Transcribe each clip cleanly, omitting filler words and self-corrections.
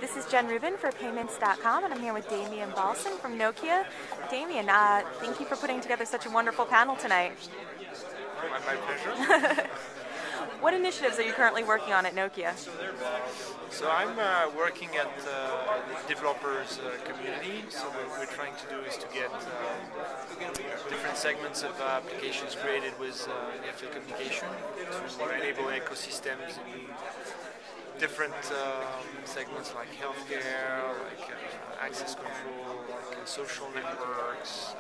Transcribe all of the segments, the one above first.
This is Jen Rubin for Payments.com, and I'm here with Damien Balson from Nokia. Damien, thank you for putting together such a wonderful panel tonight. My pleasure. What initiatives are you currently working on at Nokia? So I'm working at the developers community. So what we're trying to do is to get different segments of applications created with near-field communication to enable ecosystems in different segments like healthcare, like access control, like social networks,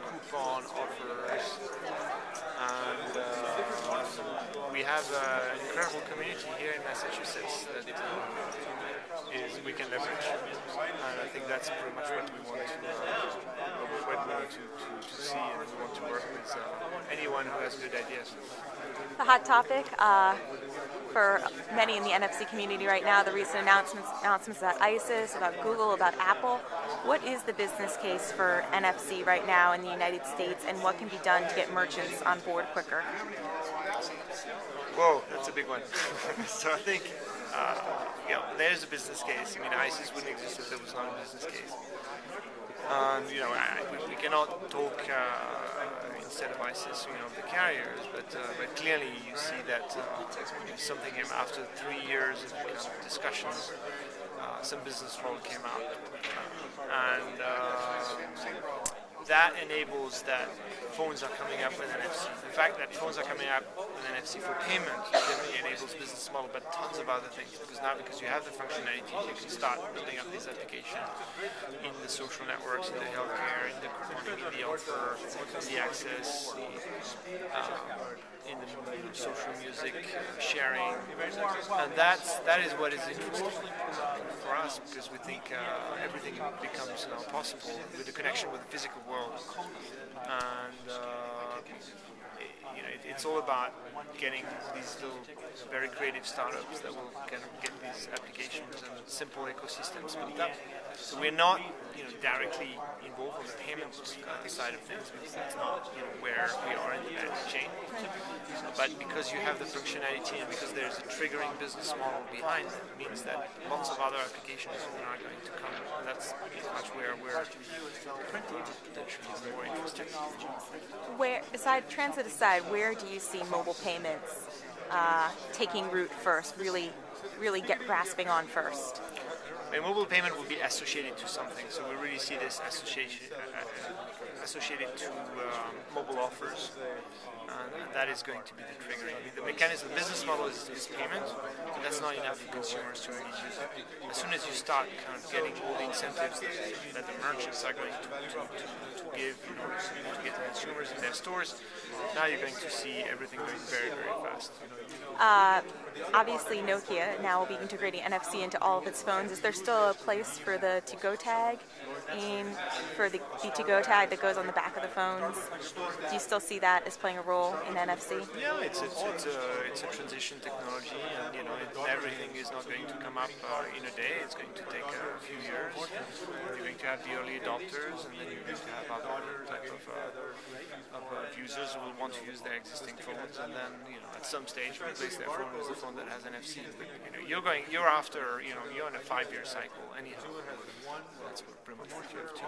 coupon offers, and we have an incredible community here in Massachusetts that we can leverage, and I think that's pretty much what we want to see, and we want to work with anyone who has good ideas. The hot topic for many in the NFC community right now, the recent announcements about ISIS, about Google, about Apple. What is the business case for NFC right now in the United States, and what can be done to get merchants on board quicker? Whoa, that's a big one. So I think, there's a business case. I mean, ISIS wouldn't exist if there was not a business case. We cannot talk instead of ISIS, the carriers, but clearly you see that something after 3 years of kind of discussions, some business model came out, and that enables that phones are coming up with NFC. The fact that phones are coming up with NFC for payment definitely enables business model, but tons of other things. Because you have the functionality, you can start building up these applications in the social networks, in the healthcare, in the couponing, in the offer, in the access, in the social music sharing, and that is what is interesting for us, because we think everything becomes now possible with the connection with the physical world, and it's all about getting these little very creative startups that will kind of get these applications and simple ecosystems built up. So we're not directly involved on the payment side of things, because that's not where we are in the value chain. But because you have the functionality and because there's a triggering business model behind it, means that lots of other applications are going to come. And that's much where we're potentially more interested. Transit aside, where do you see mobile payments taking root first, really grasping on first? A mobile payment will be associated to something, so we really see this associated to mobile offers, and that is going to be the triggering. I mean, the mechanism, the business model is payment, but that's not enough for consumers to really use it. As soon as you start kind of getting all the incentives that the merchants are going to give to get the consumers in their stores, now you're going to see everything going very, very fast. Obviously, Nokia now will be integrating NFC into all of its phones. Is there still a place for the to-go tag, for the to-go tag that goes on the back of the phones? Do you still see that as playing a role in NFC? Yeah, it's a transition technology, and everything is not going to come up in a day. It's going to take a few years. You're going to have the early adopters, and then you're going to have other type of users who will want to use their existing phones, and then at some stage replace their phone with a phone that has NFC. But you're in a 5-year cycle anyhow. That's pretty much what you have to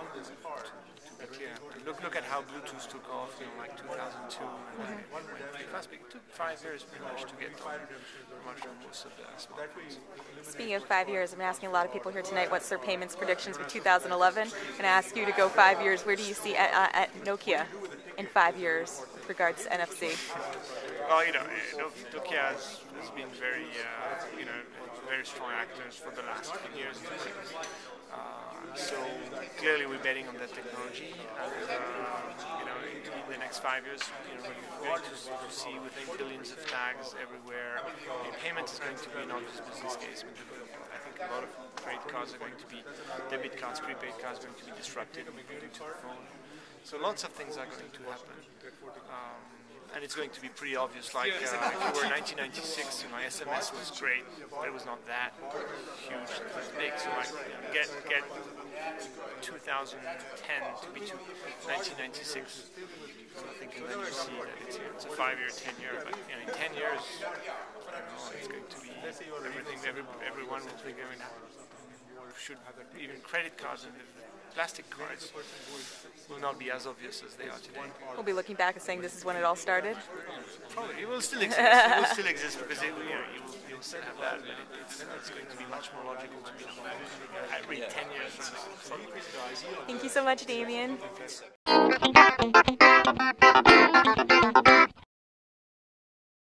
be clear. Look at how Bluetooth took off, like 2002. It went pretty fast. It took 5 years pretty much to get much of most of the smartphones. Speaking of 5 years, I'm asking a lot of people here tonight what's their payments predictions for 2011. I'm going to ask you to go 5 years. Where do you see at Nokia in 5 years with regards to NFC? Well, Nokia has been very strong actors for the last 10 years. So clearly we're betting on that technology, and in the next 5 years, we're going to see, we think, billions of tags everywhere. Payment is going to be not just business case, but I think a lot of credit cards are going to be, debit cards, prepaid cards are going to be disrupted and put into the phone. So lots of things are going to happen. And it's going to be pretty obvious, like if you were in 1996, SMS was great, but it was not that huge, it was big, so like get 2010 to be to 1996, I think, and then you see that it's a 5-year, 10-year, but in 10 years, it's going to be everything. Everyone will think, I mean, should even credit cards and plastic cards will not be as obvious as they are today. We'll be looking back and saying this is when it all started. Probably it will still exist. It will still exist because you'll still have that, but it's going to be much more logical to me. I read 10 years from now. Thank you so much, Damien.